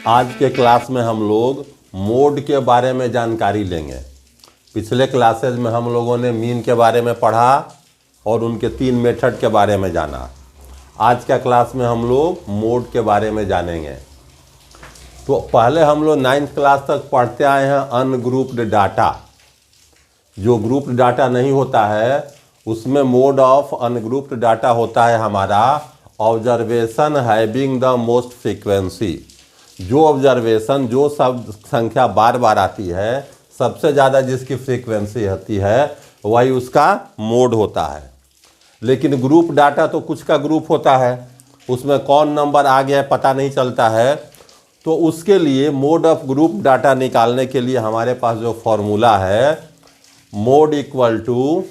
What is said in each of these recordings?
आज के क्लास में हम लोग मोड के बारे में जानकारी लेंगे। पिछले क्लासेज में हम लोगों ने मीन के बारे में पढ़ा और उनके 3 मेथड के बारे में जाना। आज का क्लास में हम लोग मोड के बारे में जानेंगे। तो पहले हम लोग 9th क्लास तक पढ़ते आए हैं अनग्रुप्ड डाटा। जो ग्रुप्ड डाटा नहीं होता है उसमें मोड ऑफ अनग्रुप्ड डाटा होता है हमारा observation having the most frequency. जो ऑब्जर्वेशन जो सब संख्या बार बार आती है, सबसे ज़्यादा जिसकी फ्रीक्वेंसी होती है वही उसका मोड होता है। लेकिन ग्रुप डाटा तो कुछ का ग्रुप होता है, उसमें कौन नंबर आ गया है पता नहीं चलता है। तो उसके लिए मोड ऑफ ग्रुप डाटा निकालने के लिए हमारे पास जो फॉर्मूला है mode equal to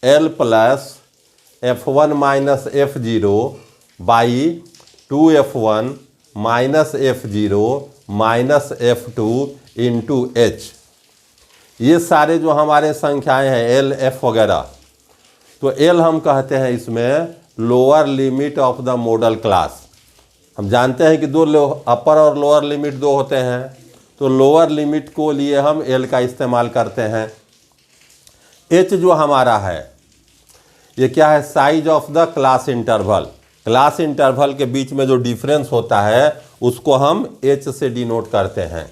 L plus F1 minus F0 by 2F1 minus F0 minus F2 into H। ये सारे जो हमारे संख्याएं हैं L F वगैरह, तो L हम कहते हैं इसमें lower limit of the model class. हम जानते हैं कि दो अपर और लोअर लिमिट दो होते हैं, तो लोअर लिमिट को लिए हम L का इस्तेमाल करते हैं। H जो हमारा है ये क्या है, size of the class interval. Class interval के बीच में जो डिफरेंस होता है उसको हम H से डिनोट करते हैं।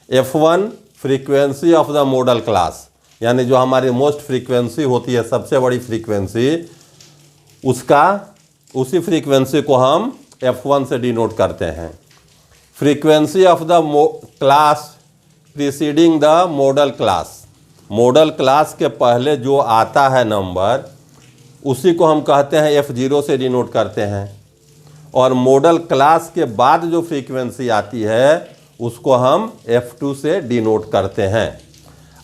F1 frequency of the model class, यानी जो हमारी मोस्ट फ्रीक्वेंसी होती है, सबसे बड़ी फ्रीक्वेंसी, उसी फ्रीक्वेंसी को हम F1 से डिनोट करते हैं। Frequency of the class preceding the model class, model class के पहले जो आता है नंबर उसी को हम कहते हैं F0 से डिनोट करते हैं। और मॉडल क्लास के बाद जो फ्रीक्वेंसी आती है उसको हम F2 से डिनोट करते हैं।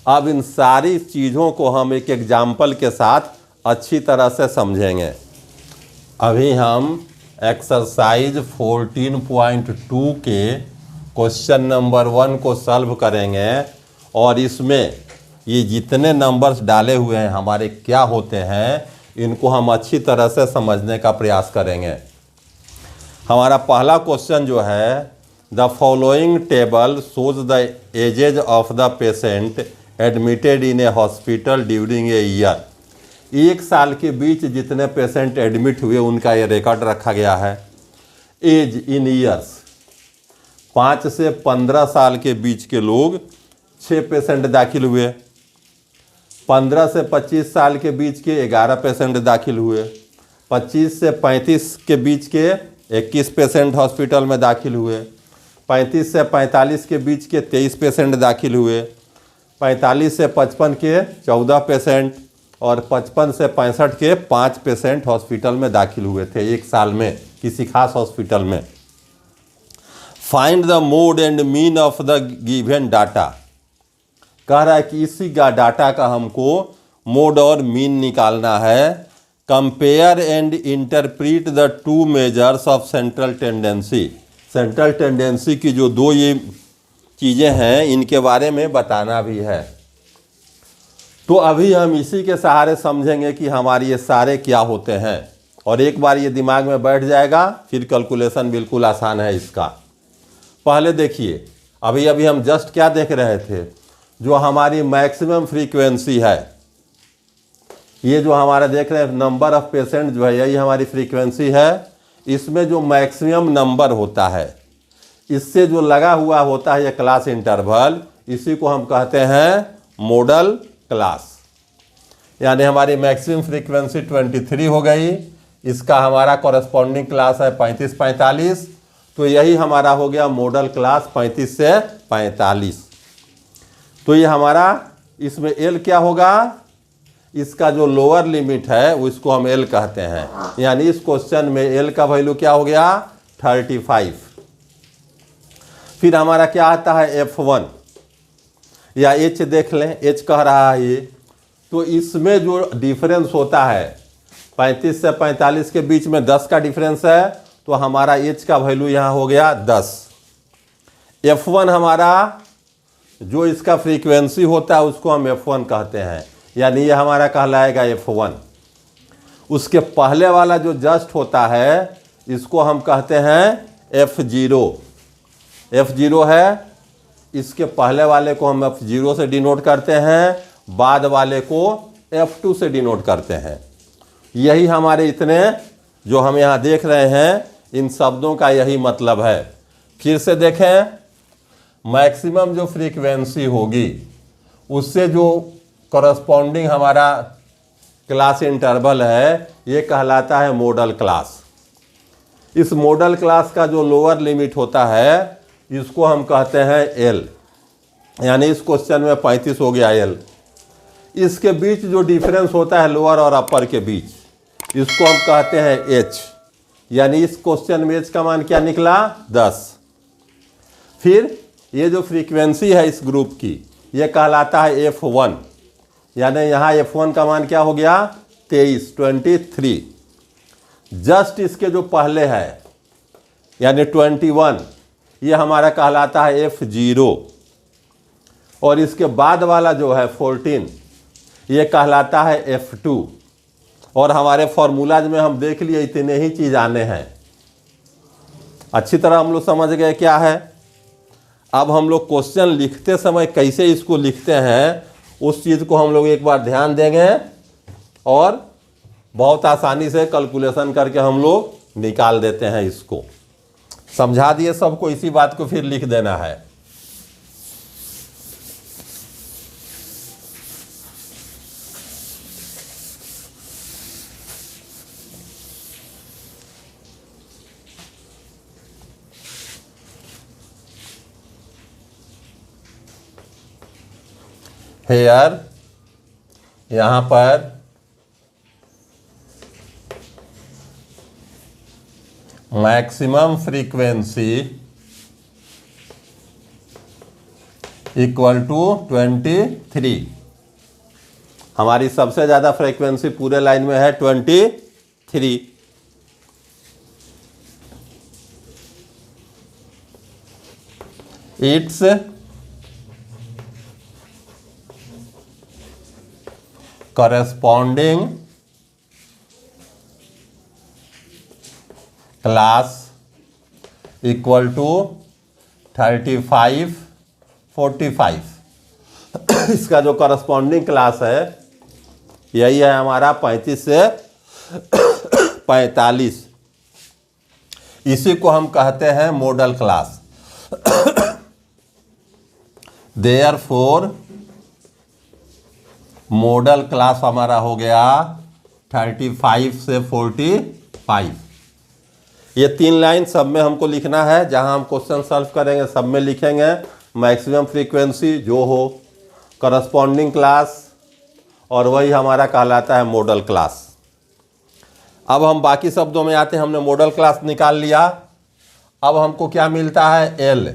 अब इन सारी चीज़ों को हम एक एग्जाम्पल के साथ अच्छी तरह से समझेंगे। अभी हम एक्सरसाइज 14.2 के क्वेश्चन नंबर 1 को सॉल्व करेंगे और इसमें ये जितने नंबर्स डाले हुए हैं हमारे क्या होते हैं इनको हम अच्छी तरह से समझने का प्रयास करेंगे। हमारा पहला क्वेश्चन जो है, the following table shows the edges of the patient admitted in A hospital during a year. एक साल के बीच जितने पेशेंट एडमिट हुए उनका ये रिकॉर्ड रखा गया है। एज इन ईयर्स, 5 से 15 साल के बीच के लोग 6 पेशेंट दाखिल हुए। 15 से 25 साल के बीच के 11 पेशेंट दाखिल हुए। 25 से 35 के बीच के 21 पेशेंट हॉस्पिटल में दाखिल हुए। 35 से 45 के बीच के 23 पेशेंट दाखिल हुए। 45 से 55 के 14 पेशेंट और 55 से 65 के 5 पेशेंट हॉस्पिटल में दाखिल हुए थे एक साल में किसी खास हॉस्पिटल में। Find the mode and mean of the given data. कह रहा है कि इसी का डाटा का हमको मोड और मीन निकालना है। Compare and interpret the 2 measures of central tendency. Central tendency की जो 2 ये चीज़ें हैं इनके बारे में बताना भी है। तो अभी हम इसी के सहारे समझेंगे कि हमारे ये सारे क्या होते हैं, और एक बार ये दिमाग में बैठ जाएगा फिर कैलकुलेशन बिल्कुल आसान है इसका। पहले देखिए, अभी हम जस्ट क्या देख रहे थे, जो हमारी मैक्सिमम फ्रीक्वेंसी है, ये जो हमारा देख रहे हैं नंबर ऑफ पेशेंट जो है यही हमारी फ्रीक्वेंसी है। इसमें जो मैक्सिमम नंबर होता है इससे जो लगा हुआ होता है ये क्लास इंटरवल, इसी को हम कहते हैं मॉडल क्लास। यानी हमारी मैक्सिमम फ्रीक्वेंसी 23 हो गई, इसका हमारा कॉरेस्पॉन्डिंग क्लास है 35-45, तो यही हमारा हो गया मॉडल क्लास 35 से 45। तो ये हमारा इसमें L क्या होगा, इसका जो लोअर लिमिट है वो इसको हम L कहते हैं। यानी इस क्वेश्चन में L का वैल्यू क्या हो गया 35। फिर हमारा क्या आता है F1 या H देख लें, H कह रहा है ये, तो इसमें जो डिफरेंस होता है 35 से 45 के बीच में 10 का डिफरेंस है, तो हमारा H का वैल्यू यहाँ हो गया 10। F1 हमारा जो इसका फ्रीक्वेंसी होता है उसको हम F1 कहते हैं, यानी ये हमारा कहलाएगा F1। उसके पहले वाला जो जस्ट होता है इसको हम कहते हैं F0। F0 है, इसके पहले वाले को हम F0 से डिनोट करते हैं, बाद वाले को F2 से डिनोट करते हैं। यही हमारे इतने जो हम यहाँ देख रहे हैं, इन शब्दों का यही मतलब है। फिर से देखें, मैक्सिमम जो फ्रीक्वेंसी होगी उससे जो करस्पॉन्डिंग हमारा क्लास इंटरवल है, ये कहलाता है मॉडल क्लास। इस मॉडल क्लास का जो लोअर लिमिट होता है, इसको हम कहते हैं एल, यानी इस क्वेश्चन में 35 हो गया एल। इसके बीच जो डिफरेंस होता है लोअर और अपर के बीच, इसको हम कहते हैं एच, यानी इस क्वेश्चन में एच का मान क्या निकला? 10। फिर ये जो फ्रीक्वेंसी है इस ग्रुप की, ये कहलाता है F1, यानी यहाँ F1 का मान क्या हो गया? 23। जस्ट इसके जो पहले है यानी 21, ये हमारा कहलाता है F0, और इसके बाद वाला जो है 14, ये कहलाता है F2। और हमारे फॉर्मूलाज में हम देख लिए इतने ही चीज़ आने हैं। अच्छी तरह हम लोग समझ गए क्या है। अब हम लोग क्वेश्चन लिखते समय कैसे इसको लिखते हैं, उस चीज़ को हम लोग एक बार ध्यान देंगे और बहुत आसानी से कैलकुलेशन करके हम लोग निकाल देते हैं। इसको समझा दिए सबको, इसी बात को फिर लिख देना है। हेयर, यहाँ पर मैक्सिमम फ्रीक्वेंसी इक्वल टू 23। हमारी सबसे ज़्यादा फ्रीक्वेंसी पूरे लाइन में है 23। It's corresponding class equal to 35, 45। इसका जो करस्पॉन्डिंग क्लास है यही है हमारा 35 से 45। इसी को हम कहते हैं model class. Therefore model class हमारा हो गया 35 से 45। ये 3 लाइन सब में हमको लिखना है। जहां हम क्वेश्चन सॉल्व करेंगे सब में लिखेंगे मैक्सिमम फ्रीक्वेंसी जो हो, करस्पॉन्डिंग क्लास, और वही हमारा कहलाता है मॉडल क्लास। अब हम बाकी शब्दों में आते हैं। हमने मॉडल क्लास निकाल लिया। अब हमको क्या मिलता है? एल।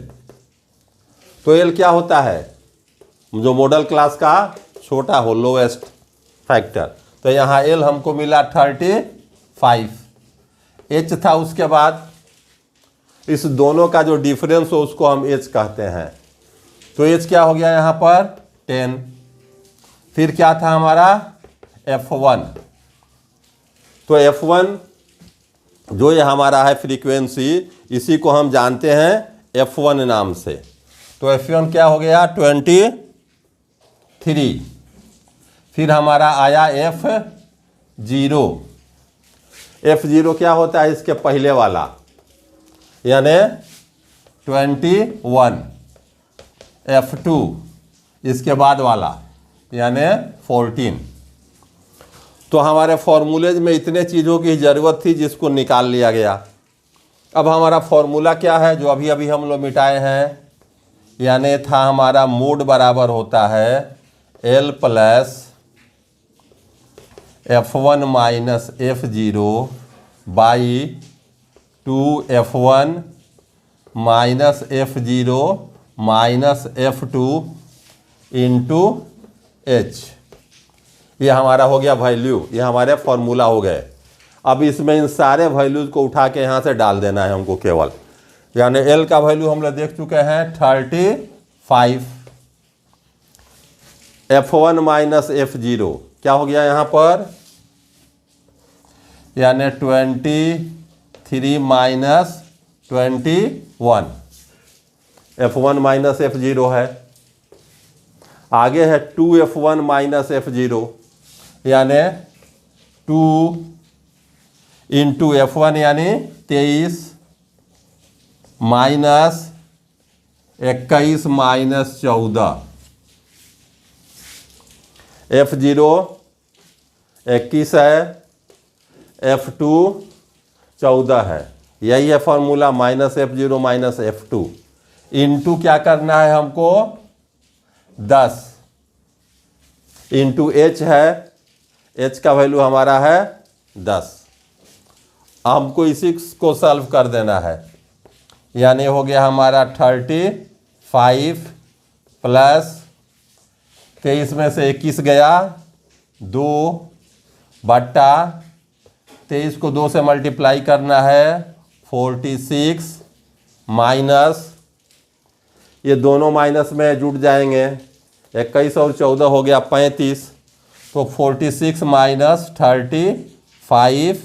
तो एल क्या होता है? जो मॉडल क्लास का छोटा हो, लोएस्ट फैक्टर। तो यहाँ एल हमको मिला 35। एच था, उसके बाद इस दोनों का जो डिफरेंस हो उसको हम एच कहते हैं। तो एच क्या हो गया यहाँ पर? 10। फिर क्या था हमारा? F1। तो F1 जो ये हमारा है फ्रीक्वेंसी, इसी को हम जानते हैं F1 नाम से। तो F1 क्या हो गया? 23। फिर हमारा आया F0। F0 क्या होता है? इसके पहले वाला, यानी 21। F2 इसके बाद वाला, यानी 14। तो हमारे फॉर्मूलेज में इतने चीज़ों की ज़रूरत थी जिसको निकाल लिया गया। अब हमारा फॉर्मूला क्या है जो अभी अभी हम लोग मिटाए हैं? यानी था हमारा मोड बराबर होता है L plus F1 minus F0 by 2F1 minus F0 minus F2 into H। ये हमारा हो गया वैल्यू, ये हमारे फॉर्मूला हो गए। अब इसमें इन सारे वैल्यूज को उठा के यहाँ से डाल देना है हमको केवल। यानी L का वैल्यू हम लोग देख चुके हैं 35। F1 माइनस F0 क्या हो गया यहाँ पर? यानी 23 माइनस 21। F1 माइनस F0 है। आगे है 2F1 माइनस F0, यानी 2 इंटू F1 यानी 23 माइनस 21 माइनस 14। F0 21 है, F2 14 है। यही है formula, minus F0 minus F2 into क्या करना है हमको 10 इंटू H है, H का वैल्यू हमारा है 10। हमको इसी को सॉल्व कर देना है, यानी हो गया हमारा 35 प्लस 23 में से 21 गया 2 बट्टा 23 को 2 से मल्टीप्लाई करना है 46 माइनस, ये दोनों माइनस में जुड़ जाएंगे, 21 और 14 हो गया 35, तो 46 माइनस 35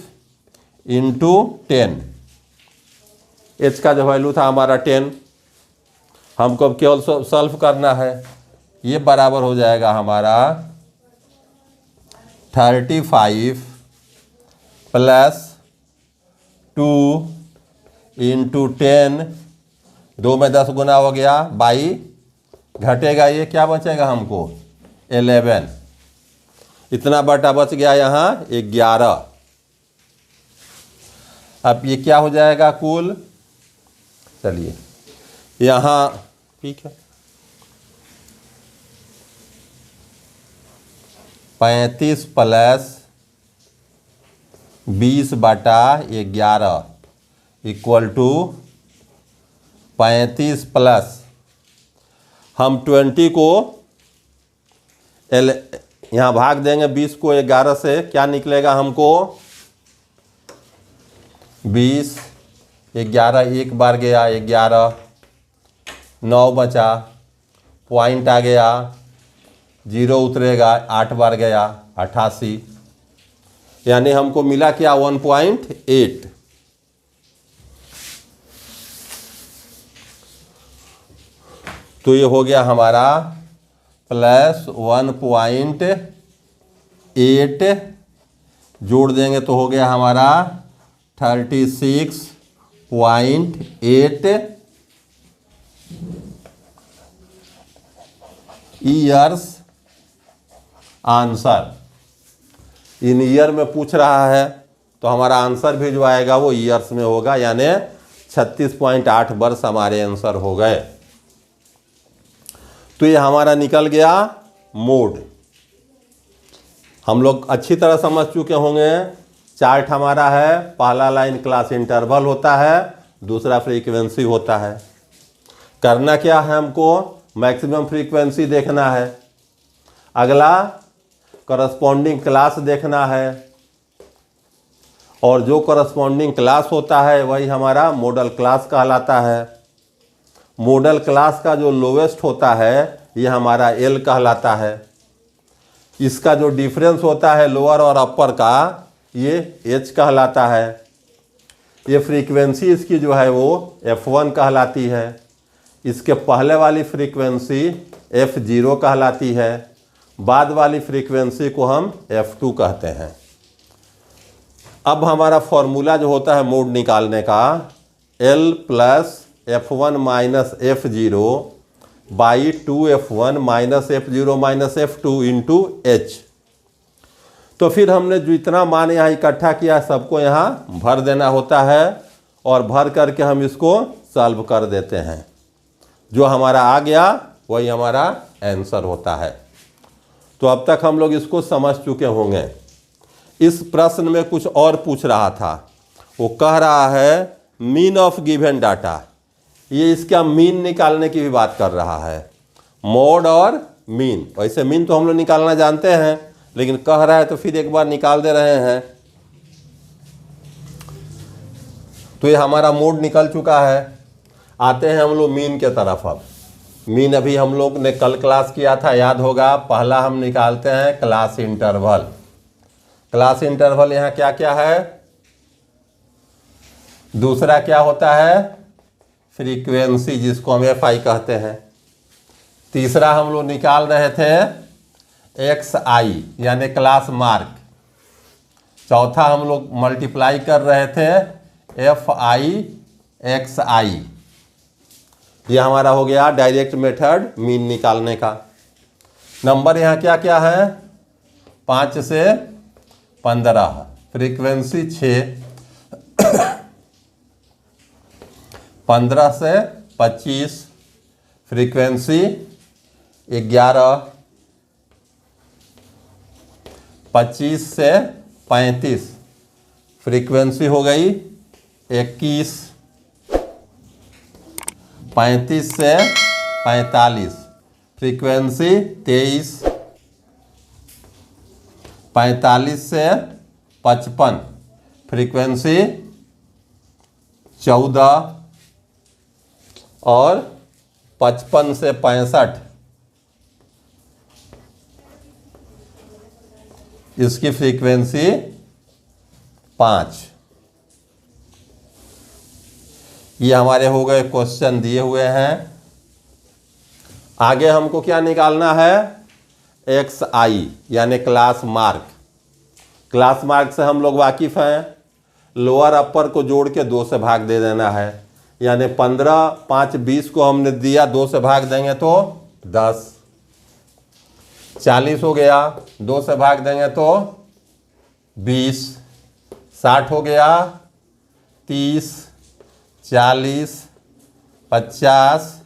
इंटू 10। एच का जो वैल्यू था हमारा 10, हमको अब केवल सॉल्व करना है। ये बराबर हो जाएगा हमारा 35 प्लस 2 इंटू 10, 2 में 10 गुना हो गया 22, घटेगा ये क्या बचेगा हमको 11, इतना बटा बच गया यहाँ 11। अब ये क्या हो जाएगा कुल, चलिए यहाँ ठीक है 35 प्लस 20 बटा 11 इक्वल टू 35 प्लस हम 20 को यहाँ भाग देंगे 20 को 11 से, क्या निकलेगा हमको 20 11 एक बार गया 11, 9 बचा, पॉइंट आ गया, 0 उतरेगा 8 बार गया 88, यानी हमको मिला क्या 1.8। तो ये हो गया हमारा प्लस 1.8, जोड़ देंगे तो हो गया हमारा 36.8 ईयर्स आंसर। इन ईयर में पूछ रहा है तो हमारा आंसर भी जो आएगा वो ईयर्स में होगा, यानी 36.8 वर्ष हमारे आंसर हो गए। तो ये हमारा निकल गया मोड। हम लोग अच्छी तरह समझ चुके होंगे। चार्ट हमारा है, पहला लाइन क्लास इंटरवल होता है, दूसरा फ्रीक्वेंसी होता है। करना क्या है हमको, मैक्सिमम फ्रीक्वेंसी देखना है, अगला करस्पॉन्डिंग क्लास देखना है, और जो करस्पॉन्डिंग क्लास होता है वही हमारा मॉडल क्लास कहलाता है। मॉडल क्लास का जो लोवेस्ट होता है ये हमारा एल कहलाता है। इसका जो डिफरेंस होता है लोअर और अपर का ये एच कहलाता है। ये फ्रीक्वेंसी इसकी जो है वो F1 कहलाती है। इसके पहले वाली फ्रीक्वेंसी F0 कहलाती है, बाद वाली फ्रीक्वेंसी को हम F2 कहते हैं। अब हमारा फॉर्मूला जो होता है मोड निकालने का, L plus F1 minus F0 by 2F1 minus F0 minus F2 into H। तो फिर हमने जो इतना मान यहाँ इकट्ठा किया सबको यहाँ भर देना होता है, और भर करके हम इसको सॉल्व कर देते हैं। जो हमारा आ गया वही हमारा आंसर होता है। तो अब तक हम लोग इसको समझ चुके होंगे। इस प्रश्न में कुछ और पूछ रहा था, वो कह रहा है मीन ऑफ गिवन डाटा। ये इसका मीन निकालने की भी बात कर रहा है, मोड और मीन। वैसे मीन तो हम लोग निकालना जानते हैं, लेकिन कह रहा है तो फिर एक बार निकाल दे रहे हैं। तो ये हमारा मोड निकल चुका है। आते हैं हम लोग मीन के तरफ। अब मीन अभी हम लोग ने कल क्लास किया था, याद होगा। पहला हम निकालते हैं क्लास इंटरवल। क्लास इंटरवल यहाँ क्या क्या है, दूसरा क्या होता है फ्रीक्वेंसी जिसको हम एफ आई कहते हैं। तीसरा हम लोग निकाल रहे थे एक्स आई यानी क्लास मार्क। चौथा हम लोग मल्टीप्लाई कर रहे थे एफ आई एक्स आई। ये हमारा हो गया डायरेक्ट मेथड मीन निकालने का। नंबर यहाँ क्या क्या है? 5 से 15, फ्रीक्वेंसी 6, 15 से 25, फ्रीक्वेंसी 11, 25 से 35, फ्रीक्वेंसी हो गई 21, 35 से 45, फ्रीक्वेंसी 23, 45 से 55, फ्रीक्वेंसी 14 और 55 से 65 इसकी फ्रीक्वेंसी 5। ये हमारे हो गए क्वेश्चन दिए हुए हैं। आगे हमको क्या निकालना है? एक्स आई यानी क्लास मार्क। क्लास मार्क से हम लोग वाकिफ हैं। लोअर अपर को जोड़ के 2 से भाग दे देना है, यानी 15, 5, 20 को हमने दिया, 2 से भाग देंगे तो 10, 40 हो गया, 2 से भाग देंगे तो 20, 60 हो गया, 30, 40, 50,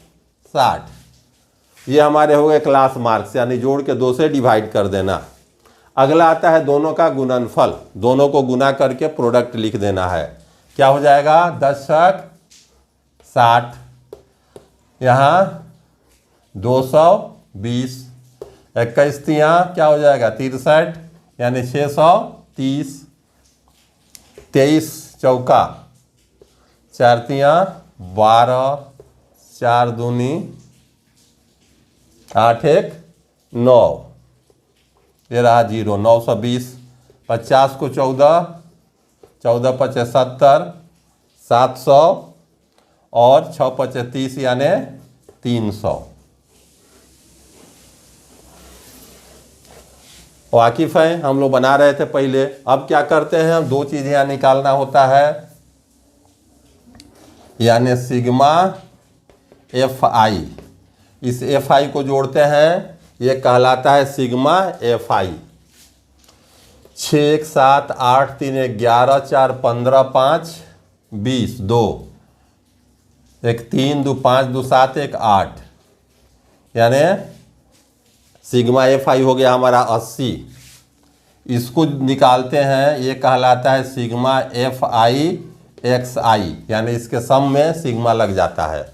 60। ये हमारे हो गए क्लास मार्क्स, यानी जोड़ के 2 से डिवाइड कर देना। अगला आता है दोनों का गुणनफल। दोनों को गुना करके प्रोडक्ट लिख देना है। क्या हो जाएगा? 10 × 60, यहाँ 220, 21 तियाँ क्या हो जाएगा? 63, यानी 630, 23 चौका 4 तियाँ 12, 4 दूनी 8 1 9, ये रहा 0, 920, 50 को 14, 14 × 5 = 70, 700 और 6 × 5 = 30, यानी 300। वाकिफ हैं, हम लोग बना रहे थे पहले। अब क्या करते हैं? हम 2 चीज़ें यहाँ निकालना होता है, यानी सिग्मा एफ आई। इस एफ आई को जोड़ते हैं, ये कहलाता है सिग्मा एफ आई। 6 1 7 8 3 11 4 15 5 20 2 1 3 2 5 2 7 1 8, यानी सिग्मा एफ आई हो गया हमारा 80। इसको निकालते हैं, ये कहलाता है सिग्मा एफ आई एक्स आई, यानी इसके सम में सिग्मा लग जाता है।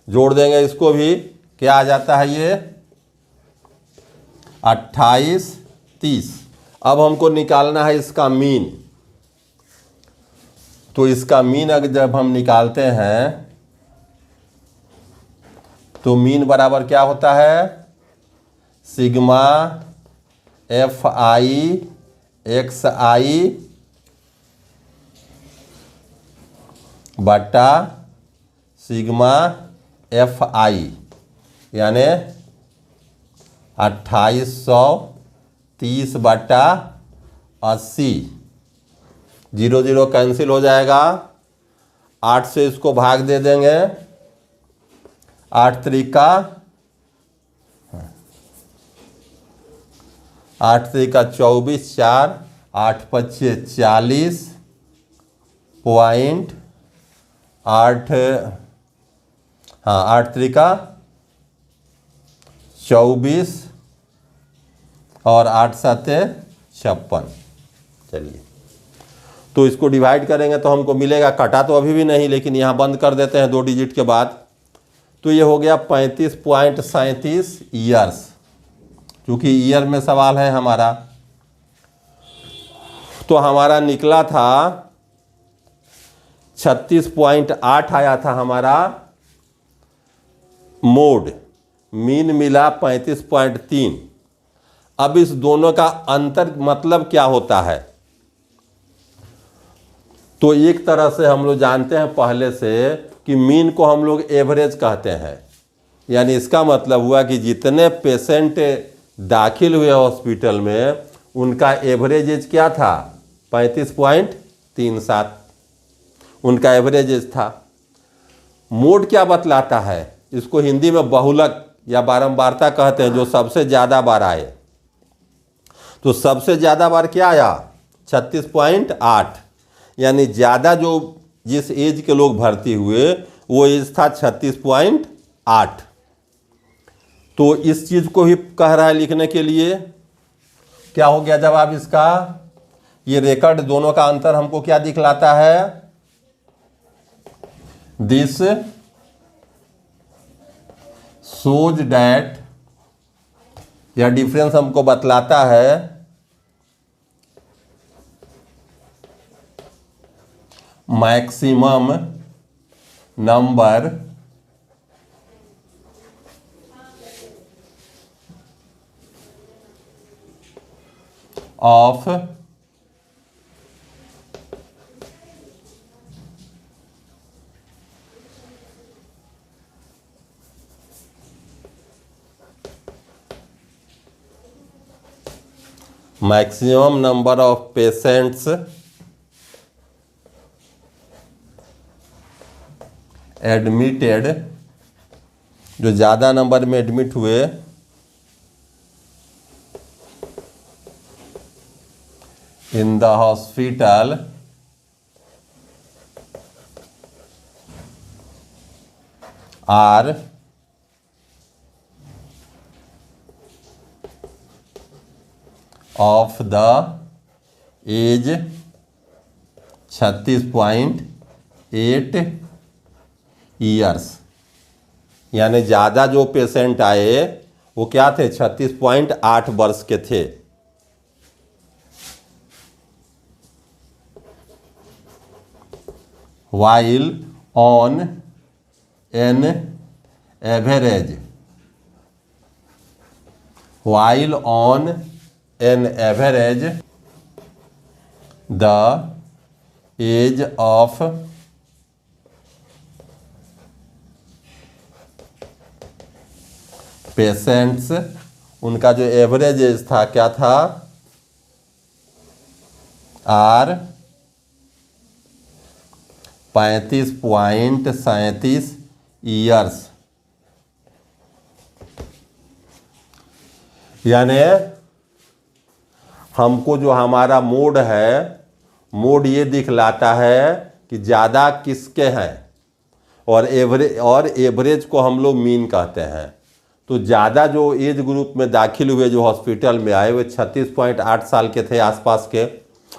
जोड़ देंगे इसको भी, क्या आ जाता है? ये 28 30। अब हमको निकालना है इसका मीन। तो इसका मीन अगर जब हम निकालते हैं तो मीन बराबर क्या होता है? सिग्मा एफ आई एक्स आई बटा सिग्मा एफ आई, यानी 2830 बटा 80। 0 0 कैंसिल हो जाएगा। 8 से इसको भाग दे देंगे, 8 3 24, 4 8 25 40 पॉइंट 8, हाँ 8 3 24 और 8 7 56। चलिए, तो इसको डिवाइड करेंगे तो हमको मिलेगा, कटा तो अभी भी नहीं, लेकिन यहाँ बंद कर देते हैं 2 डिजिट के बाद। तो ये हो गया 35.37 ईयर्स, क्योंकि ईयर में सवाल है हमारा। तो हमारा निकला था 36.8 आया था हमारा मोड। मीन मिला 35.3। अब इस दोनों का अंतर मतलब क्या होता है? तो एक तरह से हम लोग जानते हैं पहले से, कि मीन को हम लोग एवरेज कहते हैं। यानी इसका मतलब हुआ कि जितने पेशेंट दाखिल हुए हॉस्पिटल में उनका एवरेज एज क्या था, 35.37 उनका एवरेज एज था। मोड क्या बतलाता है, इसको हिंदी में बहुलक या बारंबारता कहते हैं, जो सबसे ज़्यादा बार आए। तो सबसे ज़्यादा बार क्या आया, 36.8, यानी ज़्यादा जो जिस एज के लोग भर्ती हुए वो एज था 36.8। तो इस चीज़ को ही कह रहा है लिखने के लिए। क्या हो गया जवाब इसका, ये रिकॉर्ड दोनों का अंतर हमको क्या दिखलाता है, दिस शोज डैट, यह डिफरेंस हमको बतलाता है maximum number of maximum number of patients admitted, जो ज़्यादा नंबर में एडमिट हुए in the hospital are of the age 36.8 years, यानी ज़्यादा जो पेशेंट आए वो क्या थे, 36.8 वर्ष के थे। while on an average, while on an average the age of patients, उनका जो एवरेज एज था क्या था, आर 35.37 ईयर्स। यानी हमको जो हमारा मोड है, मोड ये दिखलाता है कि ज़्यादा किसके हैं, और एवरेज को हम लोग मीन कहते हैं। तो ज़्यादा जो एज ग्रुप में दाखिल हुए जो हॉस्पिटल में आए वो 36.8 साल के थे आसपास के,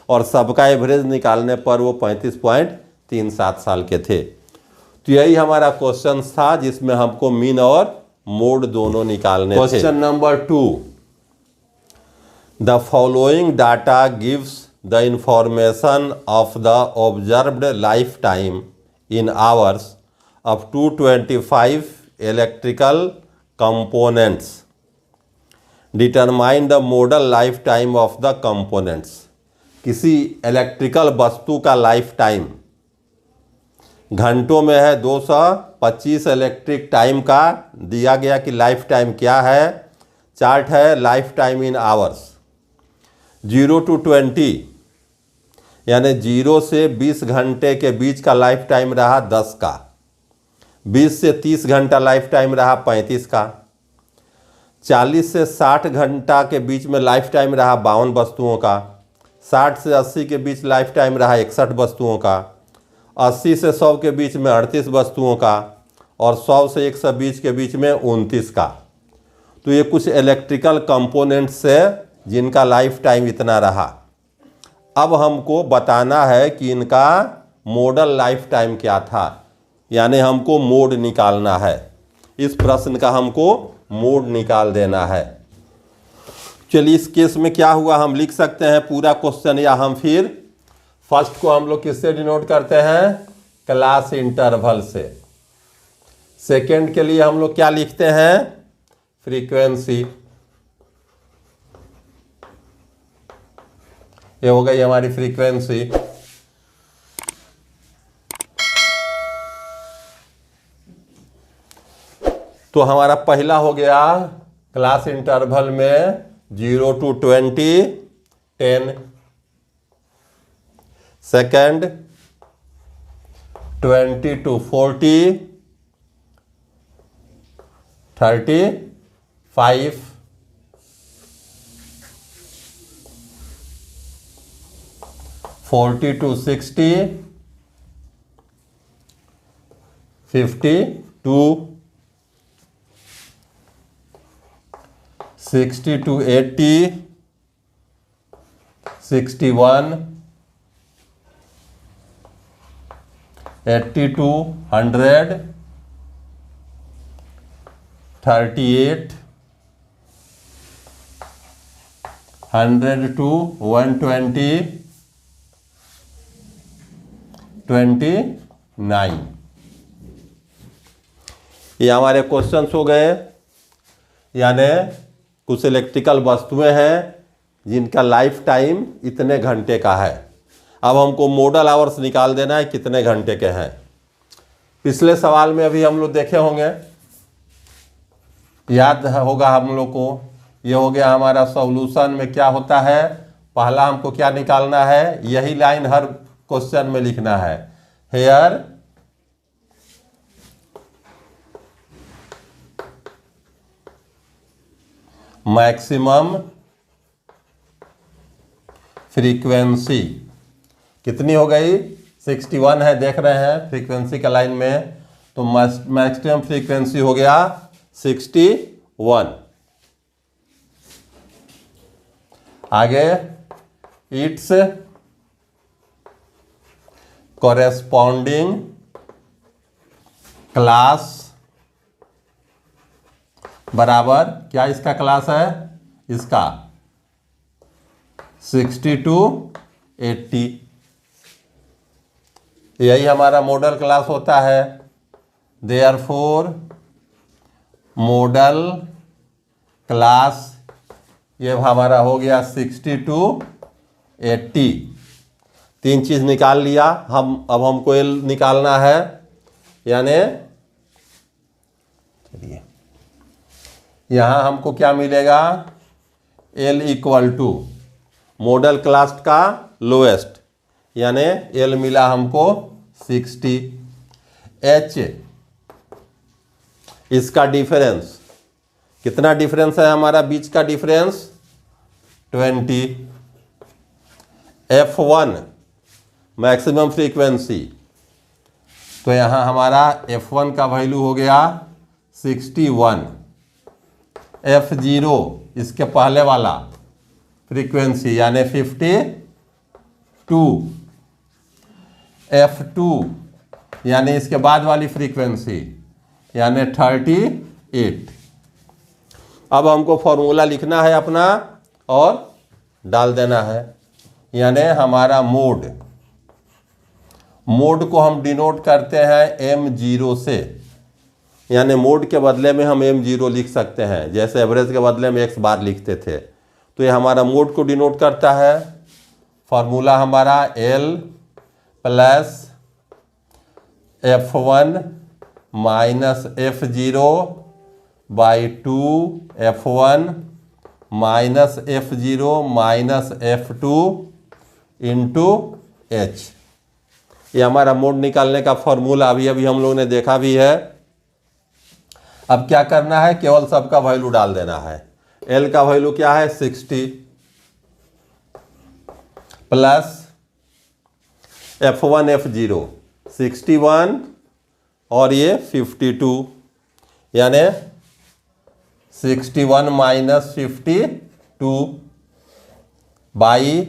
और सबका एवरेज निकालने पर वो 35.37 साल के थे। तो यही हमारा क्वेश्चन था जिसमें हमको मीन और मोड दोनों निकालने थे। Question number 2, the following data gives the information of the observed life time in hours up to 25 electrical components, determine the modal life time of the components। किसी इलेक्ट्रिकल वस्तु का लाइफ टाइम घंटों में है, 225 electric time का दिया गया कि लाइफ टाइम क्या है। चार्ट है life time in hours, 0 to 20, यानी 0 से 20 घंटे के बीच का लाइफ टाइम रहा 10 का, 20 से 30 घंटा लाइफ टाइम रहा 35 का, 40 से 60 घंटा के बीच में लाइफ टाइम रहा 52 वस्तुओं का, 60 से 80 के बीच लाइफ टाइम रहा 61 वस्तुओं का, 80 से 100 के बीच में 38 वस्तुओं का, और 100 से 120 के बीच में 29 का। तो ये कुछ इलेक्ट्रिकल कंपोनेंट्स है जिनका लाइफ टाइम इतना रहा। अब हमको बताना है कि इनका मॉडल लाइफ टाइम क्या था, यानी हमको मोड निकालना है। इस प्रश्न का हमको मोड निकाल देना है। चलिए इस केस में क्या हुआ हम लिख सकते हैं पूरा क्वेश्चन, या हम फिर फर्स्ट को हम लोग किससे डिनोट करते हैं, क्लास इंटरवल से। सेकंड के लिए हम लोग क्या लिखते हैं, फ्रीक्वेंसी। ये हो गई हमारी फ्रीक्वेंसी। तो हमारा पहला हो गया क्लास इंटरवल में 0 to 20 10, second 20 to 40 35, (40 to 60 52, 60 to 80 61, 80 to 100 38, 100 to 120 29। ये हमारे क्वेश्चंस हो गए। यानी कुछ इलेक्ट्रिकल वस्तुएं हैं जिनका लाइफ टाइम इतने घंटे का है। अब हमको मोडल आवर्स निकाल देना है कितने घंटे के हैं। पिछले सवाल में अभी हम लोग देखे होंगे, याद होगा हम लोग को। ये हो गया हमारा सॉल्यूशन में क्या होता है। पहला हमको क्या निकालना है, यही लाइन हर क्वेश्चन में लिखना है। हेयर मैक्सिमम फ्रीक्वेंसी कितनी हो गई, 61 है, देख रहे हैं फ्रीक्वेंसी का लाइन में। तो मैक्सिमम फ्रीक्वेंसी हो गया 61। आगे इट्स कॉरेस्पॉन्डिंग क्लास बराबर क्या इसका क्लास है, इसका 60 to 80। यही हमारा मॉडल क्लास होता है। देयरफॉर मॉडल क्लास ये हमारा हो गया 60 to 80। तीन चीज निकाल लिया हम। अब हमको एल निकालना है, यानी चलिए यहां हमको क्या मिलेगा, L equal to modal class का लोएस्ट, यानी एल मिला हमको 60। एच इसका डिफरेंस, कितना डिफरेंस है हमारा बीच का डिफरेंस, 20। F1 मैक्सिमम फ्रीक्वेंसी, तो यहाँ हमारा F1 का वैल्यू हो गया 61। F0 इसके पहले वाला फ्रीक्वेंसी यानी 52। F2 यानी इसके बाद वाली फ्रीक्वेंसी यानी 38। अब हमको फॉर्मूला लिखना है अपना और डाल देना है। यानी हमारा मोड को हम डिनोट करते हैं M0 से। यानी मोड के बदले में हम M0 लिख सकते हैं, जैसे एवरेज के बदले में x बार लिखते थे। तो ये हमारा मोड को डिनोट करता है। फॉर्मूला हमारा L plus F1 minus F0 by 2 F1 minus F0 minus F2 into H। ये हमारा मोड निकालने का फॉर्मूला अभी हम लोगों ने देखा भी है। अब क्या करना है, केवल सबका वैल्यू डाल देना है। L का वैल्यू क्या है 60 प्लस F1 F0 61 और ये 52, यानी 61 माइनस 52 बाई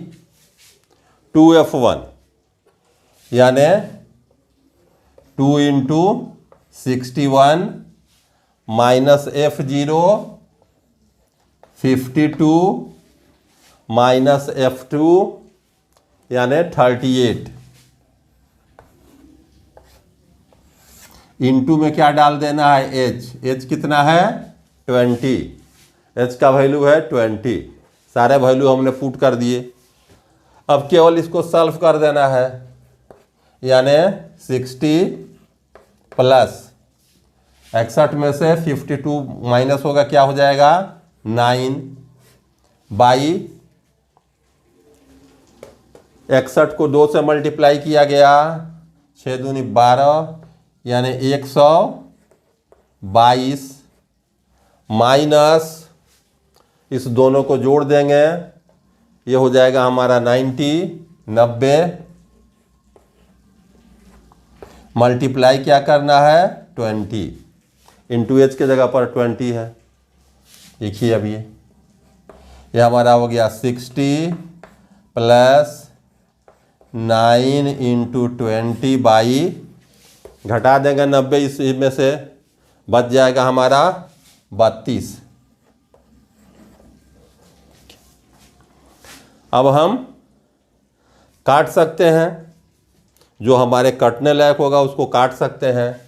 2F1 यानी 2 into 61 minus F0 52 minus F2 यानी 38। इंटू में क्या डाल देना है H कितना है 20। H का वैल्यू है 20। सारे वैल्यू हमने पुट कर दिए। अब केवल इसको सॉल्व कर देना है, यानी 60 प्लस 61 में से 52 माइनस होगा, क्या हो जाएगा 9 बाई 61 को 2 से मल्टीप्लाई किया गया, 6 दूनी 12 यानी 122 माइनस इस दोनों को जोड़ देंगे, ये हो जाएगा हमारा 90 मल्टीप्लाई क्या करना है 20, इंटू एच के जगह पर 20 है। देखिए अब ये हमारा हो गया 60 प्लस 9 इंटू 20 बाई, घटा देंगे 90 इसमें से, बच जाएगा हमारा 32। अब हम काट सकते हैं, जो हमारे कटने लायक होगा उसको काट सकते हैं।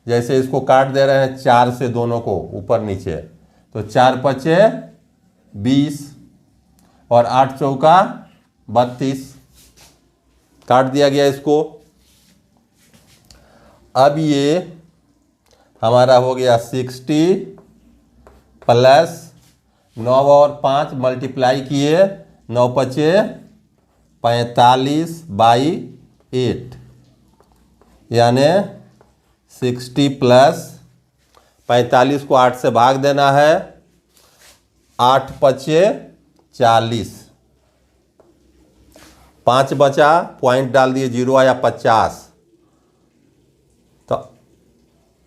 जैसे इसको काट दे रहे हैं 4 से दोनों को ऊपर नीचे, तो 4 पचे 20 और 8 चौका 32, काट दिया गया इसको। अब ये हमारा हो गया 60 प्लस 9 और 5 मल्टीप्लाई किए, 9 पचे 45 बाई 8 यानी 60 प्लस 45 को 8 से भाग देना है, 8 पचे 40, 5 बचा, पॉइंट डाल दिए, 0 आया 50, तो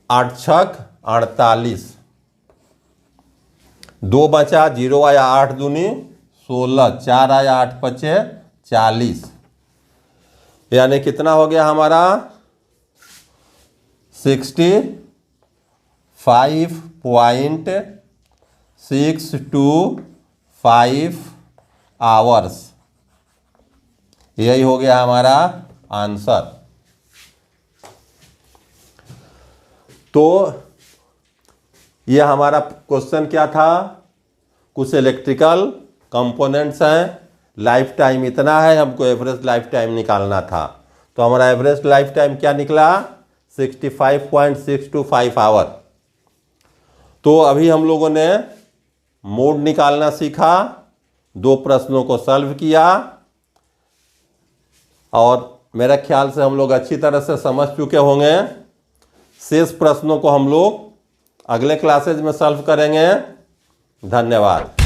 8 छक 48, 2 बचा, 0 आया, 8 दूनी 16, 4 आया, 8 पचे 40, यानी कितना हो गया हमारा 65.625 आवर्स, यही हो गया हमारा आंसर। तो ये हमारा क्वेश्चन क्या था, कुछ इलेक्ट्रिकल कंपोनेंट्स हैं, लाइफ टाइम इतना है, हमको एवरेज लाइफ टाइम निकालना था। तो हमारा एवरेज लाइफ टाइम क्या निकला 65.625 आवर। तो अभी हम लोगों ने मोड निकालना सीखा, 2 प्रश्नों को सॉल्व किया, और मेरे ख्याल से हम लोग अच्छी तरह से समझ चुके होंगे। शेष प्रश्नों को हम लोग अगले क्लासेज में सॉल्व करेंगे। धन्यवाद।